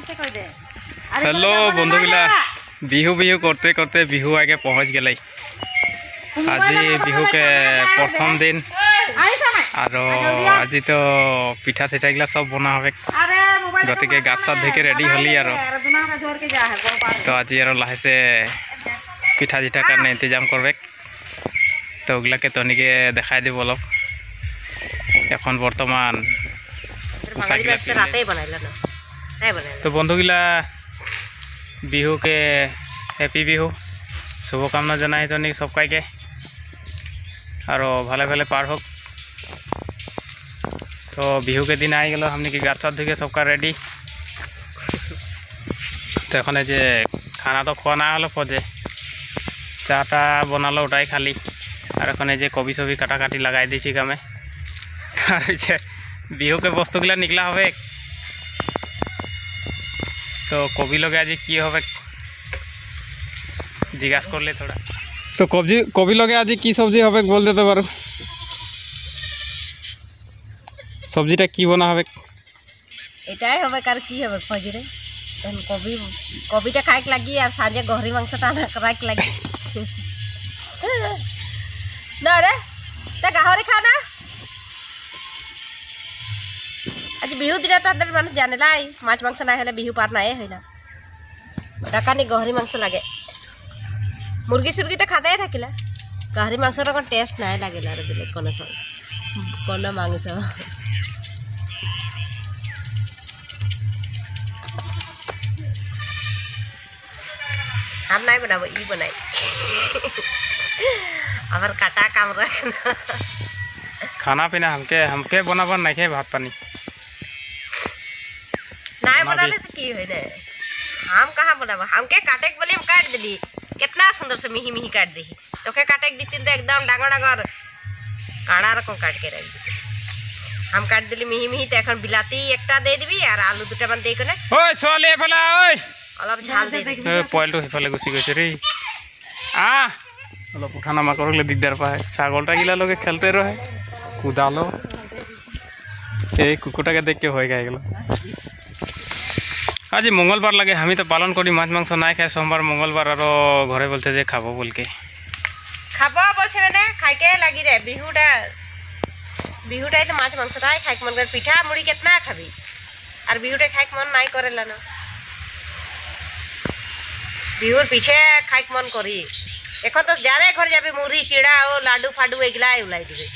Hello बंधुगिला Bihu Bihu करते करते बिहू आगे पहुँच गए आज बिहू के प्रथम दिन और आज तो पिठा चिठागला सब बना हे गति के गात सात धुके रेडी हली और तो आज लाहे से पिठा चिठा करने इंतजाम करबे तो ओगला के तनिके देखाई दी अलग एन बर्तमान तो बंधुगिला बिहू के हैप्पी बिहू शुभकामना जाना तनिक सबकाइके और भाले भाले पार हो तो बिहू के दिन आई गल हमने की गात सात धुके सबका रेडी तो एखने जे खाना तो खुआ ना हलो फजे चाटा बनालो उठाई खाली और एखने जे कवि छवि काटा काटी लगाई दी कामे बिहू के बस्तुगला निकला हो तो कवि लगे आज की হবে जिज्ञासा कर ले थोड़ा तो कवि लगे आज की सब्जी হবে बोल देते बारो सब्जीटा की बना হবে এটাই হবে কার কি হবে ফজরে তখন কবিটা খাইক লাগি আর সাঁজে গহরি মাংসটা না রাখ লাগি না রে তা গাহরি খা না आज बिहू दिन ताদের মানে জানে লাই মাছ মাংস না হলে বিহু পার নাই হয় না ডাকানি গহরি মাংস লাগে মুরগি সুরগি তো খাতেই থাকিলা গহরি মাংসর কোন টেস্ট নাই লাগিলা আর দিলে কোন মাংস हम नहीं बनाबो ई बनाई हमार काटा काम रहे खाना पीना हमके बनाबर नहीं है भात पानी नहीं बनाने से की होई रे हम कहां बनाबो हमके काटे के बोली हम काट देली कितना सुंदर से मिही मिही काट देही तो के काटे के दी तो एकदम डांगर डांगर काड़ा रकम काट के रख दी हम काट देली मिही मिही तो एखन बिलाती एकटा दे दिबी और आलू दुटा मन दे कने ओय सोले फला ओय अलग झाल दे दे पॉइल तो हेफाले गुसी गइसे रे अलग उठाना मा करले दिगदार पाए छागलटा गिला लगे खेलते रहे कुदालो ए कुकुटा के देख के होय गए गेलो आज मंगलवार लगे हम तो पालन करी माछ मांस ना खाए सोमवार मंगलवार और घरे बोलते जे खाबो बोल के खाबो बोलछे ना खाइके लागी रे बिहुटाई तो माछ मांसटाई खाइक मन कर पिठा मुड़ी कितना खाबी और बिहुटे खाइक मन नाई करेला ना बिहुर पीछे खाइक मन करी এখন তো যারে ঘর যাবে মুড়ি চিড়া ও লাডু ফাডু এগুলাই উলাই দিবে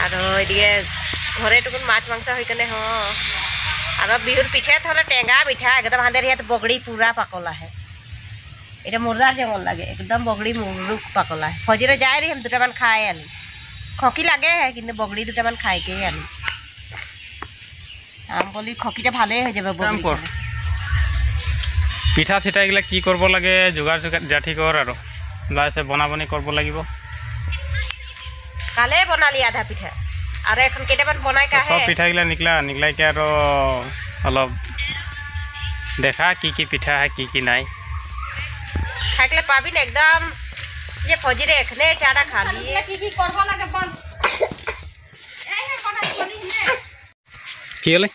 আর ওইদিকে ঘরে টুকুন মাছ মাংস হইকনে হ আর বিহুর পিছে তাহলে টেঙ্গা মিঠা একদম হাঁদের ইয়াত বগড়ি পুরা পাকলা है এটা মুরদার যেমন লাগে একদম বগড়ি মুরুক পাকলা है ফজরে যাই রে हम দুটামান খাই আনি খকি লাগে কিন্তু বগড়ি দুটামান খাইকে আনি আম বলি খকিটা ভালোই হয়ে যাবে বগড়ি पिठा चिठा एगला की करब लगे जोगार जाठी कर और लाइसे बना बनी करब লাগিব काले बनाली आधा पिठा और এখন কেটামান বনাই কা है सब पिठा एगला निकला के और अलग देखा की पिठा है की नहीं खाइले पाबी ना एकदम ये फजरे एखने चाटा खा लिए की करब लगे बन ए है बना बनी ने की होले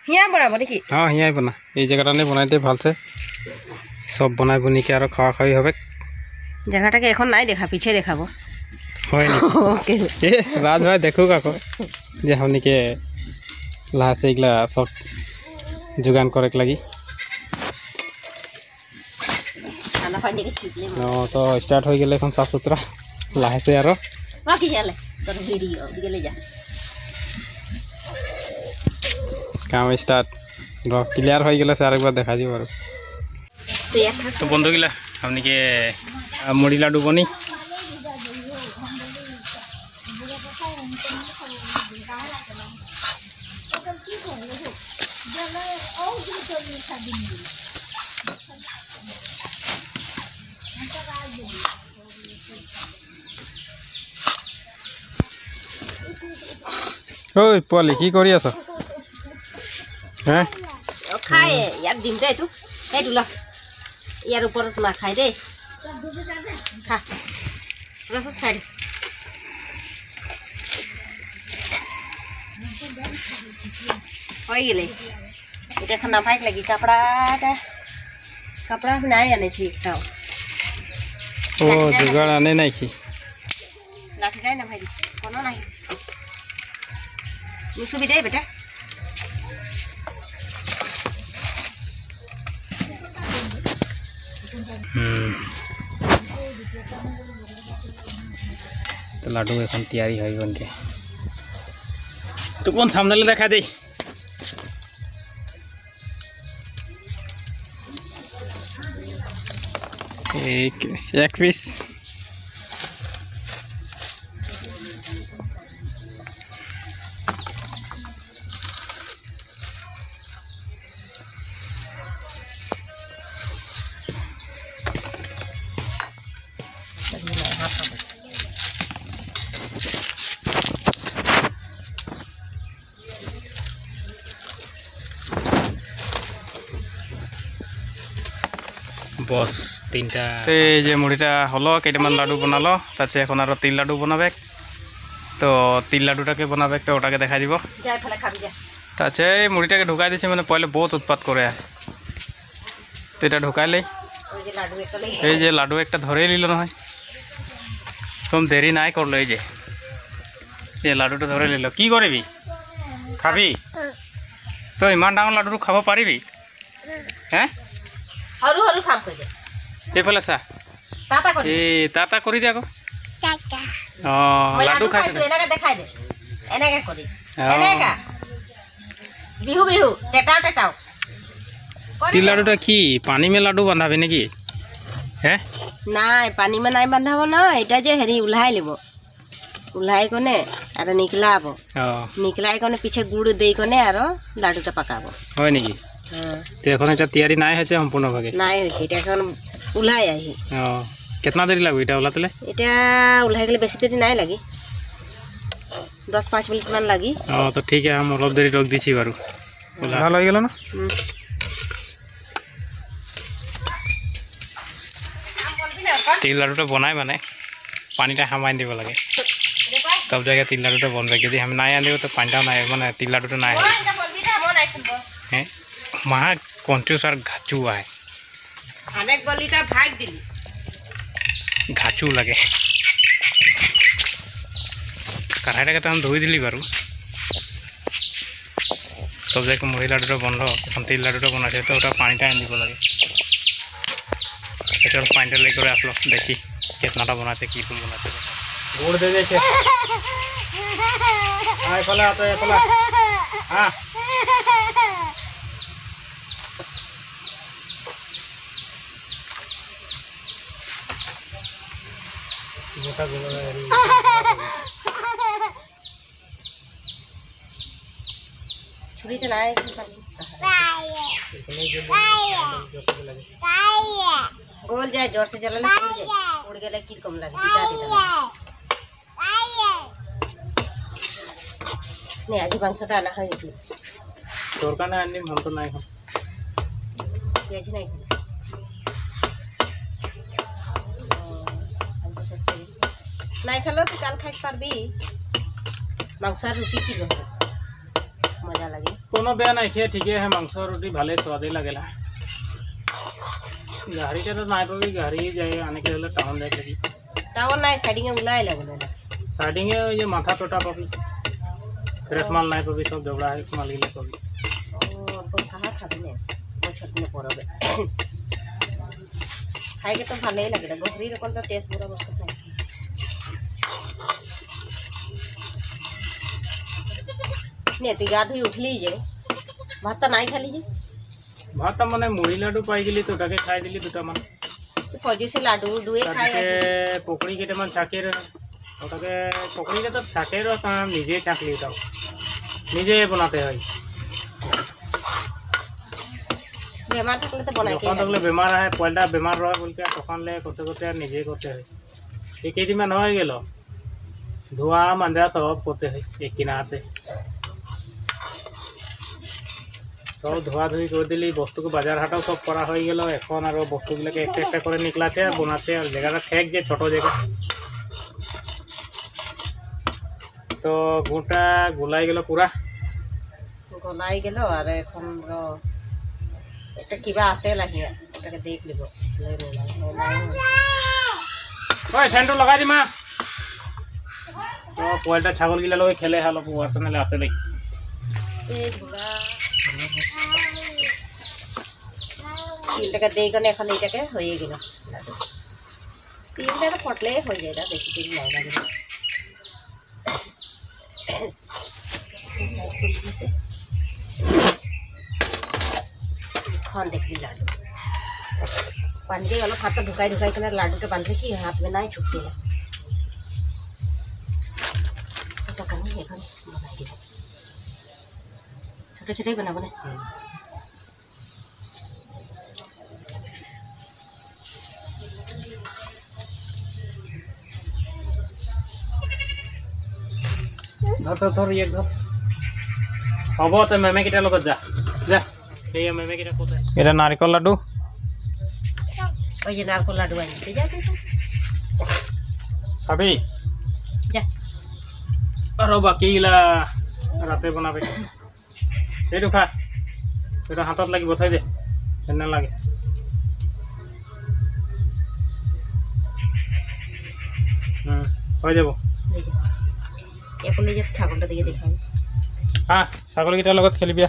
हिया बनाबो देखि हां हिया बना এই জায়গাটা নে বনাইতে ভালছে सब बनाई बुनी के और खावा खावी হবে জায়গাটাকে এখন নাই দেখা পিছে দেখাবো হয় নি ওকে এ রাজ ভাই দেখো কাকো যে हमनी के लाहा से इगला सब जुगान करे के लगी खाना पानी के छिकले तो स्टार्ट हो गेले এখন साफ सुथरा लाहा से आरो बाकी चले तोर वीडियो दिले जा काम स्टार्ट क्लियर हो गेले से आरेक बार देखा दियो तो बंधुगिला हमनी के मुड़ी लाडू बनी ओय पोली की करी आছো हैं खाए यार दिन दे तू ए दुला यार ऊपर ना खाई दे खा रस साइड हो गेले। এটা এখন নাফাইক লাগি কাপড়াটা কাপড়া নাই আনেছি একটাও ও জোগাড় আনে নাকি লাঠিটাই নাফাই দিছি কোনো নাই মুসুবি দে বেটা तो लाडू এখন तैयारी হয় बनके तो कौन सामने ले देखा दे एक पीस बस तीनटा जे मुड़ीटा हलो केटामान लाडू बनालो ताचे এখন আরো তিল লাডু বানাবে তো তিল লাডুটাকে বানাবে তো ওটাকে দেখাই দিব যা ফেলে খাবি যা তাছে এই মুড়িটাকে ঢুকাই দিছে মানে পয়লে বহুত উৎপাত করে তো এটা ঢুকাইলেই ওই যে লাডু একটা লই এই যে লাডু একটা ধরে নিল না হয় তুমি দেরি নাই করলো এই যে এই লাডুটা ধরে নিল কি করবি খাবি তো ইমান ডাঙৰ লাডুটো খাব পাৰিবি হ্যাঁ হরু হরু খাম কই দে এইফালে চা তাতা করি এই তাতা কৰি দে আকৌ টাটা অ লাডু খাইছে এনেকা দেখাই দে এনেকা করি এনেকা বিহু বিহু টেটাও টেটাও তিল লাডুটা কি পানী মে লাডু বান্ধাবি নেকি হে নাই পানী মে নাই বান্ধাব না এটা যে হেৰি উলাই লিব উলাই কোনে আর নিকলাব নিকলাই কোনে পিছে গুড় দেই কোনে আর লাডুটা পাকাব হয় নেকি তো এখন এটা তৈয়ারি নাই হয়েছে সম্পূর্ণভাবে নাই হয়েছে এটা এখন উলাই আহি কেতনা দেরি লাগবে এটা ওলাতলে এটা উলাই গেলে বেশি দেরি নাই লাগি 10-5 মিনিট মান লাগি তো ঠিক আছে আমি অলপ দেরি রক দিছি বারু ভালো হয়ে গেল না তিল লাডুটা বনাই মানে পানিটা হামাই দিব লাগে तब जाके तिल लाडू बनबे यदि हम ना आन तो पानी ना माने तिल लाडू ना है महा कंट्रोसर घाचू है अनेक बलिटा भाग दिली घाचू लगे कढ़ाईटा तो हम धोई दिली बारू तब जाके मुड़ी लाडू बंद এখন तिल लाडू बनाइसे तो पानीटा आन दी लगे এটা পানিটা লেগে করে আসলো দেখি কেতনাটা बनाते কি রকম बनाते गुड़ दे दे आए फला तो ये फला हाँ छुरी तो लाए गोल जाए जोर से चला ना उड़ गए की कम लगे नहीं आज मांसटा आना है ये तोर का ना अन्नी हम तो नहीं हम ये आज नहीं हमको सस्ते नहीं खलो तो काल खाई पारबी मांस रोटी की मजा लगे कोनो बेया नहीं खे ठीक है मांस रोटी भाले स्वाद लगेला गाड़ी तो ना पाबी गाड़ी जाए आने के टाउन जाए लगी टाउन ना साइडिंग में उलाए लगले साइडिंग ये माथा टोटा पाबी फ्रेश माल नहीं पाबी सब जबड़ा है माल गिले पाबी ओ अपन कहां खाबी ने छत में पड़बे खाए के तो भाले लगे गोहरी रकम तो टेस्ट पूरा मस्त खाए ने ती गाधी उठली जे भात नहीं खाली जे भात माने मुड़ी लाडू पाई गेली तो ताके खाई दिली दुटा मान तो फौजी से लाडू दुए खाए पकड़ी के मन छाके रे ओटाके पकड़ी के तो छाके रो काम निजे छाकली दाও निजे बनाते হয় बेमार থাকলে তো বনাই के तकले बेमार है पहला बेमार रहा बोल के तखन ले करते करते निजे करते है एक ही दिन हो गेल धुआ मंजा सब करते है एक किनार से सब धोआ धुई कर दिली बस्तु को बाजार हाटाओ सब करा हो गल एन और बस्तुगुलो एक कर निकलाचे और बनाचे और जगह ठेक जे छोटो जगह तो गुटा गुलाई गल पूरा গলাই গেল আর এখন একটা কিবা আছে লাগিয়া ওটাকে দেখ লিব ওই সেন্টু লগাই দি মা তো পোয়ালটা ছাগল গিলা লগে খেলে হালো ওয়াসনেলে আছে লাই তিলটাকে দেই কারণে এখন এইটাকে হয়ে গেল তিলটা ফটলে হয়ে যায় না বেশি দিন লাগে না খন দেখবি লাডু पानी के अलग हाथ ढुकाई ढुकाई कर लाडू के बांध की हाथ में ना ही छुपती है तो करनी है खाने बनाई दे छोटे छोटे बना बने धर धर ये धर अब तो मेमे किटा लगत जा जा ये मेमे किटा कोते एटा नारिकल लाडू ओए ये नारिकल लाडू आई दे जा अभी जा और बाकी ला राते बनाबे एटु खा एटा हाथत लागि बथाई दे एने लागे हो जाबो ले जा ये को ले जा ठाकुरটা দিকে দেখাই हाँ ছাগল কিটার লগত খেলিবিয়া